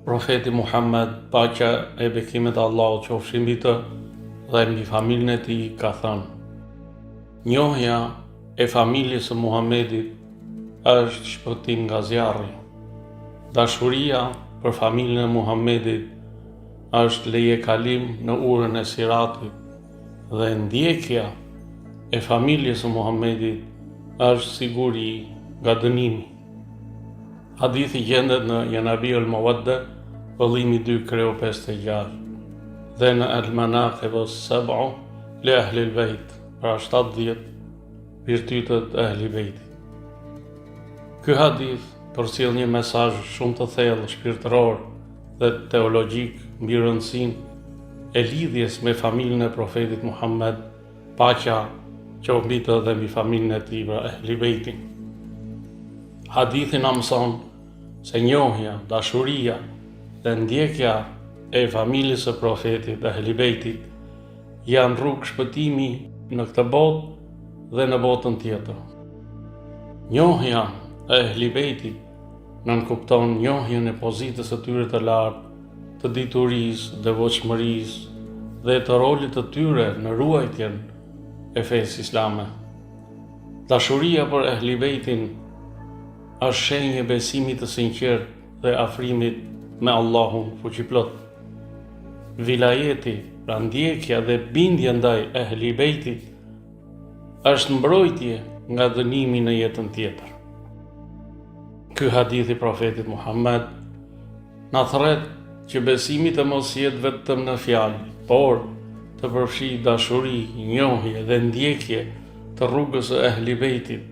Profeti Muhammed, paqja e bekimet e Allahut qofshin mbi të dhe mbi familjen e tij, ka thënë: Njohja e familjes së Muhamedit është shpëtim nga zjarri. Dashuria për familjen e Muhamedit është leje kalim në urën e Siratit dhe ndjekja e familjes së Muhamedit është siguri nga dënimi. Hadithi gjendet në Janabiul Mawadda, vëllimi 2-56, dhe në Al-Manaqib as-Sab'u li Ahli al-Bayt, pra 70 virtytet e Ahli Bejtit. Ky hadith përcjell një mesazh shumë të thellë shpirtëror dhe teologjik mbi rëndësinë e lidhjes me familjen e Profetit Muhammed, paqja qoftë mbi të dhe mbi familjen e tij, pra Ahli Bejtin. Hadithi na mëson se njohja, dashuria dhe ndjekja e familjes së Profetit dhe Ahli Bejtit janë rrugë shpëtimi në këtë botë dhe në botën tjetër. Njohja e Ahli Bejtit nënkupton njohjen e pozitës së tyre të lartë, të diturisë, devotshmërisë dhe të rolit të tyre në ruajtjen e fesë islame. Dashuria për Ahli Bejtin është shenjë e besimit të sinqert dhe afrimit me Allahun fuqiplot. Vilajeti, pra ndjekja dhe bindja ndaj Ahli Bejtit, është mbrojtje nga dënimi në jetën tjetër. Ky hadith i Profetit Muhammed na thret që besimi të mos jetë vetëm në fjalë, por të përfshijë dashuri, njohje dhe ndjekje të rrugës së Ahli Bejtit,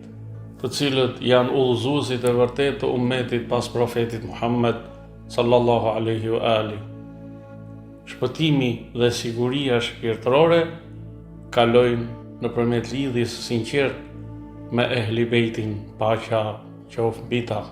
të cilët janë udhëzuesit e vërtetë të ummetit pas Profetit Muhammed sallallahu alaihi wa ali. Shpëtimi dhe siguria shpirtërore kalojnë nëpërmjet lidhjes së sinqertë me Ahli Bejtin, paqja qoftë mbi ta.